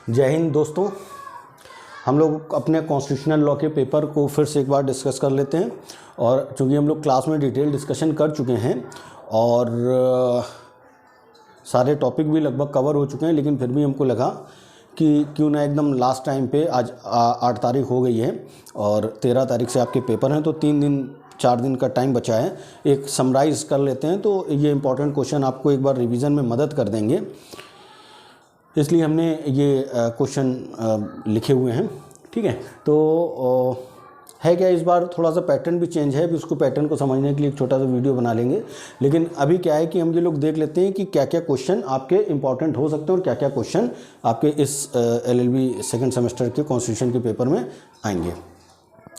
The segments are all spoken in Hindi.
जय हिंद दोस्तों। हम लोग अपने कॉन्स्टिट्यूशनल लॉ के पेपर को फिर से एक बार डिस्कस कर लेते हैं। और चूँकि हम लोग क्लास में डिटेल डिस्कशन कर चुके हैं और सारे टॉपिक भी लगभग कवर हो चुके हैं, लेकिन फिर भी हमको लगा कि क्यों ना एकदम लास्ट टाइम पे, आज 8 तारीख हो गई है और 13 तारीख से आपके पेपर हैं, तो 4 दिन का टाइम बचा है। एक समराइज़ कर लेते हैं, तो ये इंपॉर्टेंट क्वेश्चन आपको एक बार रिवीजन में मदद कर देंगे, इसलिए हमने ये क्वेश्चन लिखे हुए हैं। ठीक है, तो है क्या, इस बार थोड़ा सा पैटर्न भी चेंज है, अभी उसको पैटर्न को समझने के लिए एक छोटा सा वीडियो बना लेंगे। लेकिन अभी क्या है कि हम ये लोग देख लेते हैं कि क्या क्या क्वेश्चन आपके इंपॉर्टेंट हो सकते हैं और क्या क्या क्वेश्चन आपके इस LLB सेकंड सेमेस्टर के कॉन्स्टिट्यूशन के पेपर में आएंगे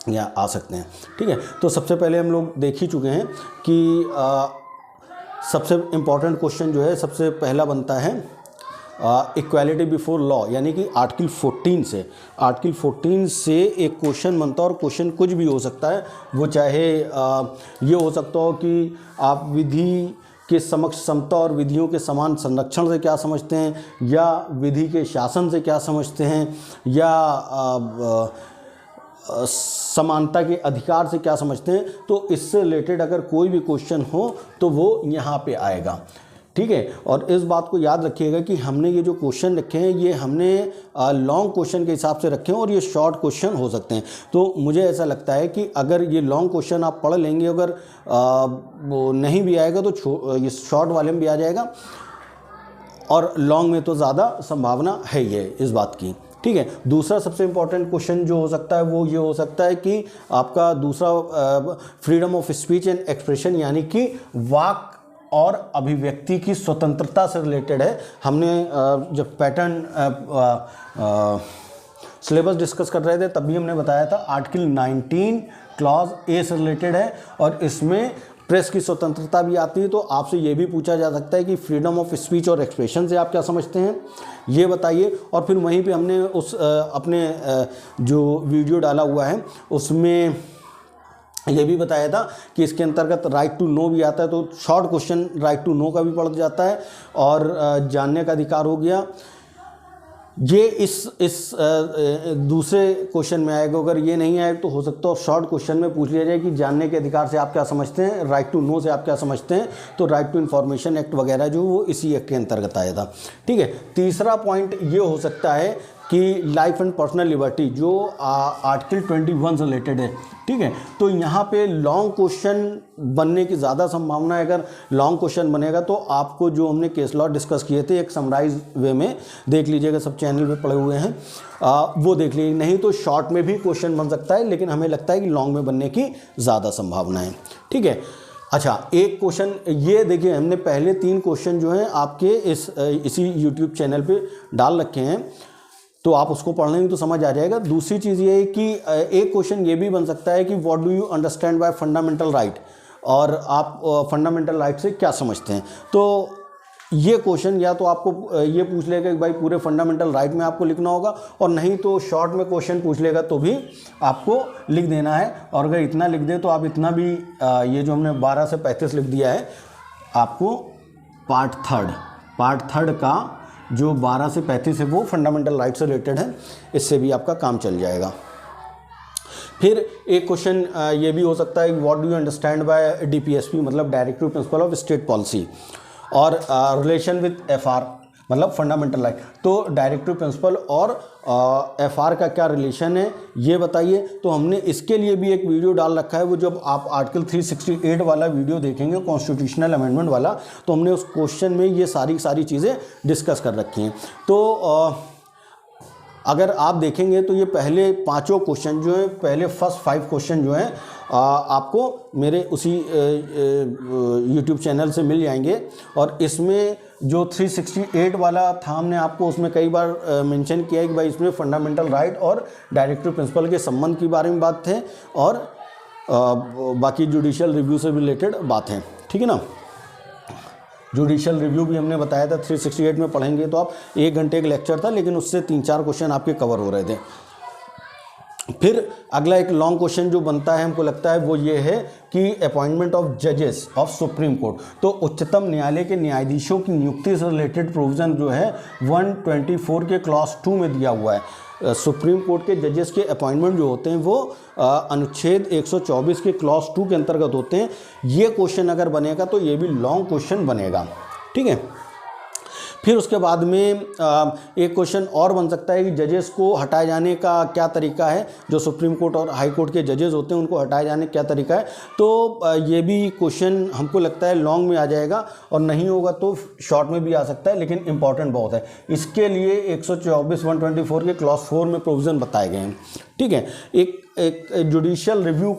या आ सकते हैं। ठीक है, तो सबसे पहले हम लोग देख ही चुके हैं कि सबसे इम्पॉर्टेंट क्वेश्चन जो है, सबसे पहला बनता है इक्वालिटी बिफोर लॉ, यानी कि आर्टिकल 14 से एक क्वेश्चन बनता है। और क्वेश्चन कुछ भी हो सकता है, वो चाहे ये हो सकता हो कि आप विधि के समक्ष समता और विधियों के समान संरक्षण से क्या समझते हैं, या विधि के शासन से क्या समझते हैं, या समानता के अधिकार से क्या समझते हैं। तो इससे रिलेटेड अगर कोई भी क्वेश्चन हो तो वो यहाँ पे आएगा। ठीक है, और इस बात को याद रखिएगा कि हमने ये जो क्वेश्चन रखे हैं, ये हमने लॉन्ग क्वेश्चन के हिसाब से रखे हैं और ये शॉर्ट क्वेश्चन हो सकते हैं। तो मुझे ऐसा लगता है कि अगर ये लॉन्ग क्वेश्चन आप पढ़ लेंगे, अगर वो नहीं भी आएगा तो ये शॉर्ट वाले में भी आ जाएगा, और लॉन्ग में तो ज़्यादा संभावना है ये इस बात की। ठीक है, दूसरा सबसे इम्पॉर्टेंट क्वेश्चन जो हो सकता है वो ये हो सकता है कि आपका दूसरा freedom of speech and expression, यानी कि वाक और अभिव्यक्ति की स्वतंत्रता से रिलेटेड है। हमने जब पैटर्न सिलेबस डिस्कस कर रहे थे तब भी हमने बताया था आर्टिकल 19 क्लॉज ए से रिलेटेड है, और इसमें प्रेस की स्वतंत्रता भी आती है। तो आपसे ये भी पूछा जा सकता है कि फ्रीडम ऑफ स्पीच और एक्सप्रेशन से आप क्या समझते हैं, ये बताइए। और फिर वहीं पे हमने उस अपने जो वीडियो डाला हुआ है उसमें ये भी बताया था कि इसके अंतर्गत राइट टू नो भी आता है। तो short question right to know का भी पड़ जाता है, और जानने का अधिकार हो गया, ये इस दूसरे क्वेश्चन में आएगा। अगर ये नहीं आए तो हो सकता है शॉर्ट क्वेश्चन में पूछ लिया जाए कि जानने के अधिकार से आप क्या समझते हैं, राइट टू नो से आप क्या समझते हैं। तो राइट टू इन्फॉर्मेशन एक्ट वगैरह जो वो इसी एक्ट के अंतर्गत आया था। ठीक है, तीसरा पॉइंट ये हो सकता है कि लाइफ एंड पर्सनल लिबर्टी, जो आर्टिकल 21 से रिलेटेड है। ठीक है, तो यहाँ पे लॉन्ग क्वेश्चन बनने की ज़्यादा संभावना है। अगर लॉन्ग क्वेश्चन बनेगा तो आपको जो हमने केस लॉ डिस्कस किए थे एक समराइज वे में देख लीजिएगा, सब चैनल पे पड़े हुए हैं, वो देख लीजिए। नहीं तो शॉर्ट में भी क्वेश्चन बन सकता है, लेकिन हमें लगता है कि लॉन्ग में बनने की ज़्यादा संभावना है। ठीक है, अच्छा, एक क्वेश्चन ये देखिए, हमने पहले 3 क्वेश्चन जो हैं आपके इसी यूट्यूब चैनल पे डाल रखे हैं, तो आप उसको पढ़ लेंगे तो समझ आ जाएगा। दूसरी चीज़ ये है कि एक क्वेश्चन ये भी बन सकता है कि what do you understand by fundamental right, और आप फंडामेंटल राइट से क्या समझते हैं। तो ये क्वेश्चन या तो आपको ये पूछ लेगा कि भाई पूरे फंडामेंटल राइट में आपको लिखना होगा, और नहीं तो शॉर्ट में क्वेश्चन पूछ लेगा तो भी आपको लिख देना है। और अगर इतना लिख दें तो आप इतना भी ये जो हमने 12 से 35 लिख दिया है, आपको पार्ट थर्ड का जो 12 से 35 है वो फंडामेंटल राइट से रिलेटेड है, इससे भी आपका काम चल जाएगा। फिर एक क्वेश्चन ये भी हो सकता है, what do you understand by DPSP, मतलब directive principle of state policy, और रिलेशन विद FR मतलब फंडामेंटल राइट। तो डायरेक्टिव प्रिंसिपल और FR का क्या रिलेशन है ये बताइए। तो हमने इसके लिए भी एक वीडियो डाल रखा है, वो जब आप आर्टिकल 368 वाला वीडियो देखेंगे कॉन्स्टिट्यूशनल अमेंडमेंट वाला, तो हमने उस क्वेश्चन में ये सारी चीज़ें डिस्कस कर रखी हैं। तो अगर आप देखेंगे तो ये पहले 5 क्वेश्चन जो हैं, पहले फर्स्ट 5 क्वेश्चन जो हैं आपको मेरे उसी यूट्यूब चैनल से मिल जाएंगे। और इसमें जो 368 वाला था, हमने आपको उसमें कई बार मेंशन किया है कि भाई इसमें फंडामेंटल राइट और डायरेक्टिव प्रिंसिपल के संबंध के बारे में बात है, और बाकी जुडिशियल रिव्यू से रिलेटेड बात है। ठीक है ना, जुडिशियल रिव्यू भी हमने बताया था 368 में पढ़ेंगे तो आप 1 घंटे का लेक्चर था, लेकिन उससे 3-4 क्वेश्चन आपके कवर हो रहे थे। फिर अगला एक लॉन्ग क्वेश्चन जो बनता है हमको लगता है वो ये है कि अपॉइंटमेंट ऑफ जजेस ऑफ सुप्रीम कोर्ट। तो उच्चतम न्यायालय के न्यायाधीशों की नियुक्ति से रिलेटेड प्रोविज़न जो है 124 के क्लॉज 2 में दिया हुआ है। सुप्रीम कोर्ट के जजेस के अपॉइंटमेंट जो होते हैं वो अनुच्छेद 124 के क्लॉज 2 के अंतर्गत होते हैं। ये क्वेश्चन अगर बनेगा तो ये भी लॉन्ग क्वेश्चन बनेगा, ठीक है। फिर उसके बाद में एक क्वेश्चन और बन सकता है कि जजेस को हटाए जाने का क्या तरीका है। जो सुप्रीम कोर्ट और हाई कोर्ट के जजेस होते हैं उनको हटाए जाने का क्या तरीका है। तो ये भी क्वेश्चन हमको लगता है लॉन्ग में आ जाएगा, और नहीं होगा तो शॉर्ट में भी आ सकता है, लेकिन इंपॉर्टेंट बहुत है। इसके लिए 124 124 के क्लॉज 4 में प्रोविज़न बताए गए हैं, ठीक है। एक जुडिशियल रिव्यू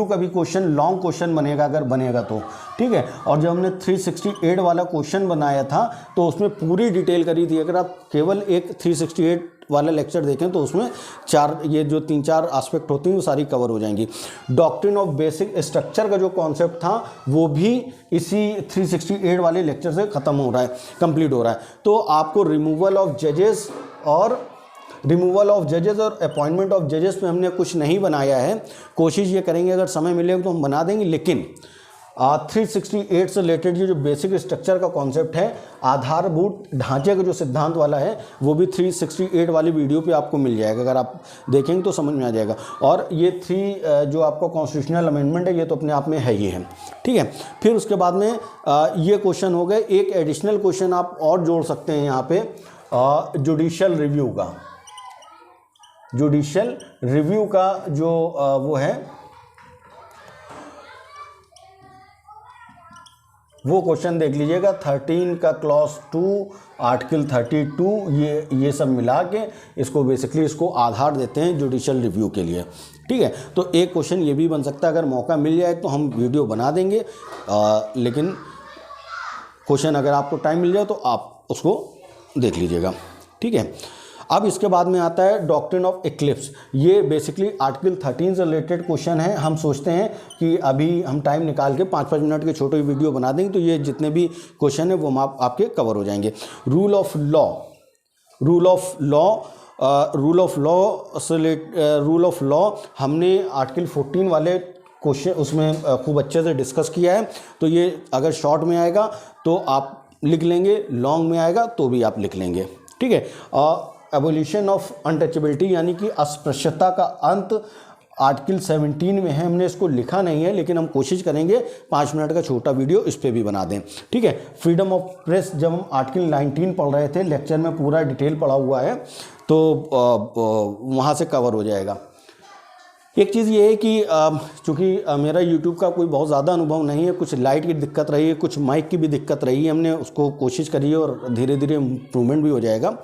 का भी क्वेश्चन लॉन्ग क्वेश्चन बनेगा अगर बनेगा तो, ठीक है। और जब हमने 368 वाला क्वेश्चन बनाया था तो उसमें पूरी डिटेल करी थी। अगर आप केवल एक 368 वाला लेक्चर देखें तो उसमें ये जो 3-4 एस्पेक्ट होती हैं वो सारी कवर हो जाएंगी। डॉक्ट्रिन ऑफ बेसिक स्ट्रक्चर का जो कॉन्सेप्ट था वो भी इसी 368 वाले लेक्चर से ख़त्म हो रहा है, कंप्लीट हो रहा है। तो आपको रिमूवल ऑफ जजेस और अपॉइंटमेंट ऑफ जजेस में हमने कुछ नहीं बनाया है। कोशिश ये करेंगे अगर समय मिलेगा तो हम बना देंगे, लेकिन 368 से रिलेटेड ये जो बेसिक स्ट्रक्चर का कॉन्सेप्ट है, आधारभूत ढांचे का जो सिद्धांत वाला है, वो भी 368 वाली वीडियो पे आपको मिल जाएगा। अगर आप देखेंगे तो समझ में आ जाएगा। और ये 3 जो आपका कॉन्स्टिट्यूशनल अमेंडमेंट है ये तो अपने आप में है ही है, ठीक है। फिर उसके बाद में ये क्वेश्चन हो गए। एक एडिशनल क्वेश्चन आप और जोड़ सकते हैं यहाँ पे, जुडिशियल रिव्यू का जो वो है वो क्वेश्चन देख लीजिएगा। 13 का क्लॉज 2 आर्टिकल 32 ये सब मिला के इसको बेसिकली इसको आधार देते हैं जुडिशियल रिव्यू के लिए, ठीक है। तो एक क्वेश्चन ये भी बन सकता है, अगर मौका मिल जाए तो हम वीडियो बना देंगे, लेकिन क्वेश्चन अगर आपको टाइम मिल जाए तो आप उसको देख लीजिएगा, ठीक है। अब इसके बाद में आता है डॉक्ट्रिन ऑफ एक्लिप्स। ये बेसिकली आर्टिकल 13 से रिलेटेड क्वेश्चन है। हम सोचते हैं कि अभी हम टाइम निकाल के 5-5 मिनट के छोटे वीडियो बना देंगे तो ये जितने भी क्वेश्चन है वो आपके कवर हो जाएंगे। रूल ऑफ लॉ हमने आर्टिकल 14 वाले क्वेश्चन उसमें खूब अच्छे से डिस्कस किया है। तो ये अगर शॉर्ट में आएगा तो आप लिख लेंगे, लॉन्ग में आएगा तो भी आप लिख लेंगे, ठीक है। एबोलिशन ऑफ अनटचेबिलिटी यानी कि अस्पृश्यता का अंत आर्टिकल 17 में है। हमने इसको लिखा नहीं है, लेकिन हम कोशिश करेंगे 5 मिनट का छोटा वीडियो इस पर भी बना दें, ठीक है। फ्रीडम ऑफ प्रेस जब हम आर्टिकल 19 पढ़ रहे थे, लेक्चर में पूरा डिटेल पढ़ा हुआ है, तो वहाँ से कवर हो जाएगा। एक चीज़ ये है कि चूँकि मेरा YouTube का कोई बहुत ज़्यादा अनुभव नहीं है, कुछ लाइट की दिक्कत रही है, कुछ माइक की भी दिक्कत रही है, हमने उसको कोशिश करी है और धीरे धीरे इम्प्रूवमेंट भी हो जाएगा।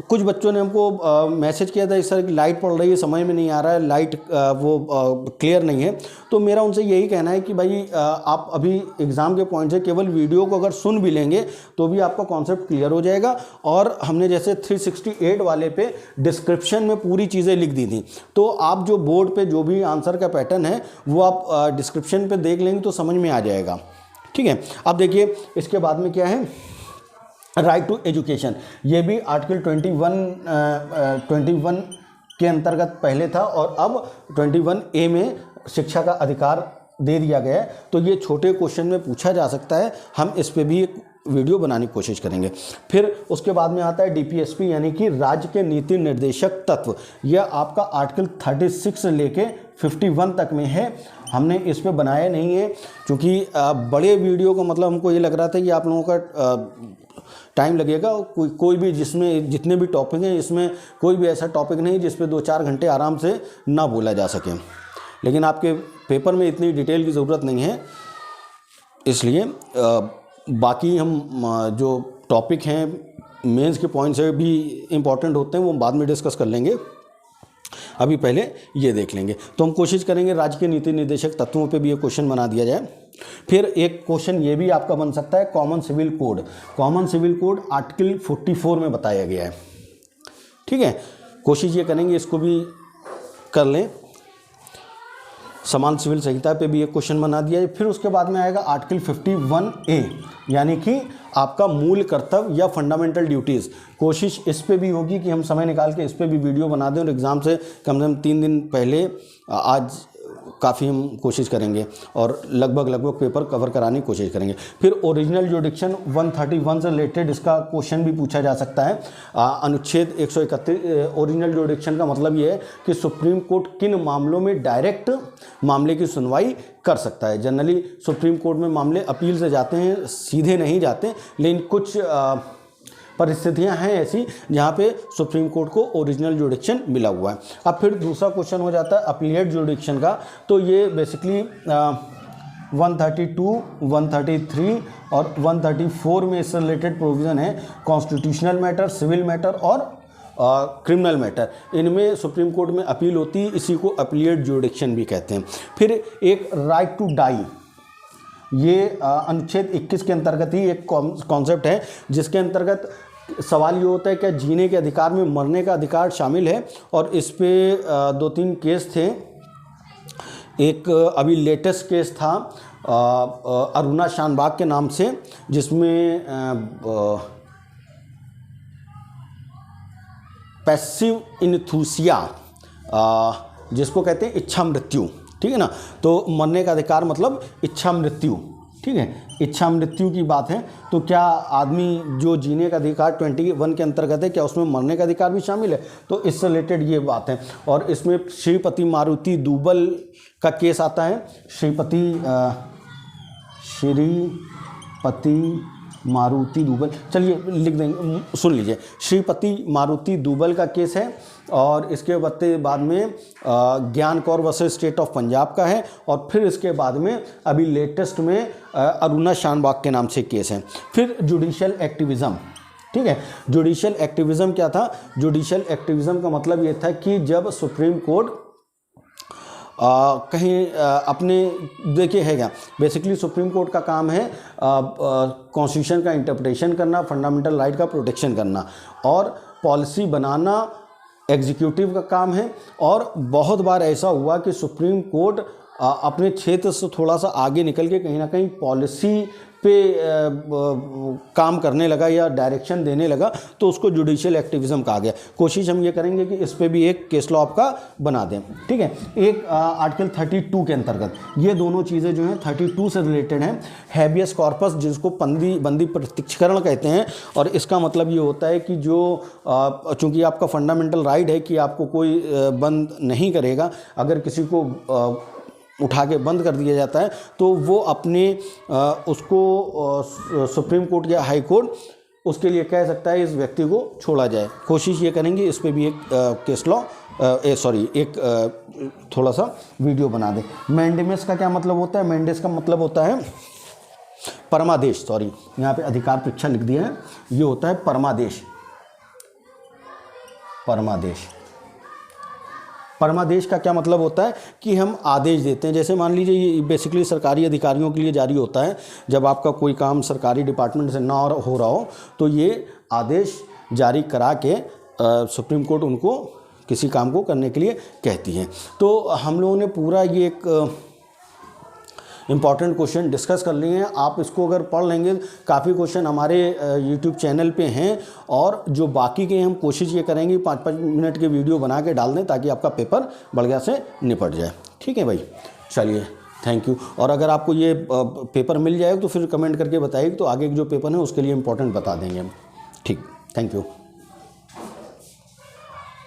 कुछ बच्चों ने हमको मैसेज किया था इस तरह की लाइट पड़ रही है, समझ में नहीं आ रहा है, लाइट क्लियर नहीं है। तो मेरा उनसे यही कहना है कि भाई आप अभी एग्ज़ाम के पॉइंट से केवल वीडियो को अगर सुन भी लेंगे तो भी आपका कॉन्सेप्ट क्लियर हो जाएगा। और हमने जैसे 368 वाले पे डिस्क्रिप्शन में पूरी चीज़ें लिख दी थी, तो आप जो बोर्ड पे जो भी आंसर का पैटर्न है वो आप डिस्क्रिप्शन पे देख लेंगे तो समझ में आ जाएगा, ठीक है। अब देखिए इसके बाद में क्या है, राइट टू एजुकेशन। ये भी आर्टिकल 21 के अंतर्गत पहले था और अब 21A में शिक्षा का अधिकार दे दिया गया है। तो ये छोटे क्वेश्चन में पूछा जा सकता है, हम इस पे भी एक वीडियो बनाने की कोशिश करेंगे। फिर उसके बाद में आता है DPSP यानी कि राज्य के नीति निर्देशक तत्व। यह आपका आर्टिकल 36 से लेके 51 तक में है। हमने इस पे बनाया नहीं है क्योंकि बड़े वीडियो का मतलब हमको ये लग रहा था कि आप लोगों का टाइम लगेगा। कोई भी जिसमें जितने भी टॉपिक हैं इसमें कोई भी ऐसा टॉपिक नहीं जिस पे 2-4 घंटे आराम से ना बोला जा सके, लेकिन आपके पेपर में इतनी डिटेल की ज़रूरत नहीं है, इसलिए बाकी हम जो टॉपिक हैं मेंस के पॉइंट से भी इम्पॉर्टेंट होते हैं वो बाद में डिस्कस कर लेंगे, अभी पहले ये देख लेंगे। तो हम कोशिश करेंगे राज्य के नीति निर्देशक तत्वों पे भी ये क्वेश्चन बना दिया जाए। फिर एक क्वेश्चन ये भी आपका बन सकता है, common civil code. Common civil code article 44 में बताया गया है, ठीक है। कोशिश ये करेंगे इसको भी कर लें। समान सिविल संहिता पे भी एक क्वेश्चन बना दिया है। फिर उसके बाद में आएगा आर्टिकल 51A, यानी कि आपका मूल कर्तव्य या फंडामेंटल ड्यूटीज़। कोशिश इस पे भी होगी कि हम समय निकाल के इस पे भी वीडियो बना दें और एग्ज़ाम से कम 3 दिन पहले आज काफ़ी हम कोशिश करेंगे और लगभग पेपर कवर कराने की कोशिश करेंगे। फिर ओरिजिनल जुडिक्शन 131 से रिलेटेड इसका क्वेश्चन भी पूछा जा सकता है। अनुच्छेद 131 ओरिजिनल जुडिक्शन का मतलब ये है कि सुप्रीम कोर्ट किन मामलों में डायरेक्ट मामले की सुनवाई कर सकता है। जनरली सुप्रीम कोर्ट में मामले अपील से जाते हैं, सीधे नहीं जाते, लेकिन कुछ परिस्थितियां हैं ऐसी जहां पे सुप्रीम कोर्ट को ओरिजिनल जुडिक्शन मिला हुआ है। अब फिर दूसरा क्वेश्चन हो जाता है अपीलेट जुडिक्शन का, तो ये बेसिकली 132, 133 और 134 में इससे रिलेटेड प्रोविज़न है। कॉन्स्टिट्यूशनल मैटर, सिविल मैटर और क्रिमिनल मैटर, इनमें सुप्रीम कोर्ट में अपील होती है, इसी को अपीलेट जुडिक्शन भी कहते हैं। फिर एक राइट टू डाई, ये अनुच्छेद 21 के अंतर्गत ही एक कॉन्सेप्ट है, जिसके अंतर्गत सवाल ये होता है क्या जीने के अधिकार में मरने का अधिकार शामिल है। और इस पे 2-3 केस थे। एक अभी लेटेस्ट केस था अरुणा शानबाग के नाम से, जिसमें पैसिव इन्थूसिया, जिसको कहते हैं इच्छा मृत्यु, ठीक है ना। तो मरने का अधिकार मतलब इच्छा मृत्यु, ठीक है, इच्छा मृत्यु की बात है। तो क्या आदमी जो जीने का अधिकार 21 के अंतर्गत है, क्या उसमें मरने का अधिकार भी शामिल है? तो इससे रिलेटेड ये बात है। और इसमें श्रीपति मारुति दूबल का केस आता है। श्रीपति मारुति दूबल, चलिए लिख देंगे, सुन लीजिए। श्रीपति मारुति दूबल का केस है और इसके बाद में ज्ञान Kaur versus state of Punjab का है। और फिर इसके बाद में अभी लेटेस्ट में अरुणा शानबाग के नाम से केस है। फिर जुडिशियल एक्टिविज़म, ठीक है। जुडिशियल एक्टिविज़म क्या था? जुडिशियल एक्टिविज़म का मतलब ये था कि जब सुप्रीम कोर्ट कहीं अपने, देखिए है क्या, बेसिकली सुप्रीम कोर्ट का काम है कॉन्स्टिट्यूशन का इंटरप्रिटेशन करना, फंडामेंटल राइट का प्रोटेक्शन करना, और पॉलिसी बनाना एग्जीक्यूटिव का काम है। और बहुत बार ऐसा हुआ कि सुप्रीम कोर्ट अपने क्षेत्र से थोड़ा सा आगे निकल के कहीं ना कहीं पॉलिसी पे काम करने लगा या डायरेक्शन देने लगा, तो उसको जुडिशियल एक्टिविज़म कहा गया। कोशिश हम ये करेंगे कि इस पे भी एक केस लॉ आपका बना दें, ठीक है। एक आर्टिकल 32 के अंतर्गत ये दोनों चीज़ें जो हैं 32 से रिलेटेड हैं। हैबियस कॉर्पस, जिसको बंदी प्रत्यक्षीकरण कहते हैं, और इसका मतलब ये होता है कि जो चूँकि आपका फंडामेंटल राइट है कि आपको कोई बंद नहीं करेगा, अगर किसी को उठा के बंद कर दिया जाता है तो वो अपने उसको सुप्रीम कोर्ट या हाई कोर्ट उसके लिए कह सकता है इस व्यक्ति को छोड़ा जाए। कोशिश ये करेंगे इस पे भी एक केस लॉ एक थोड़ा सा वीडियो बना दें। मैंडेमस का क्या मतलब होता है? मैंडेस का मतलब होता है परमादेश, सॉरी यहाँ पे अधिकार परीक्षा लिख दिया है, ये होता है परमादेश। परमादेश का क्या मतलब होता है कि हम आदेश देते हैं। जैसे मान लीजिए ये बेसिकली सरकारी अधिकारियों के लिए जारी होता है, जब आपका कोई काम सरकारी डिपार्टमेंट से ना हो रहा हो तो ये आदेश जारी करा के सुप्रीम कोर्ट उनको किसी काम को करने के लिए कहती है। तो हम लोगों ने पूरा ये एक इम्पॉर्टेंट क्वेश्चन डिस्कस कर लिए हैं। आप इसको अगर पढ़ लेंगे, काफ़ी क्वेश्चन हमारे यूट्यूब चैनल पे हैं, और जो बाकी के हम कोशिश ये करेंगे 5-5 मिनट के वीडियो बना के डाल दें ताकि आपका पेपर बढ़िया से निपट जाए। ठीक है भाई, चलिए थैंक यू। और अगर आपको ये पेपर मिल जाए तो फिर कमेंट करके बताइए, तो आगे जो पेपर है उसके लिए इम्पोर्टेंट बता देंगे हम। ठीक, थैंक यू।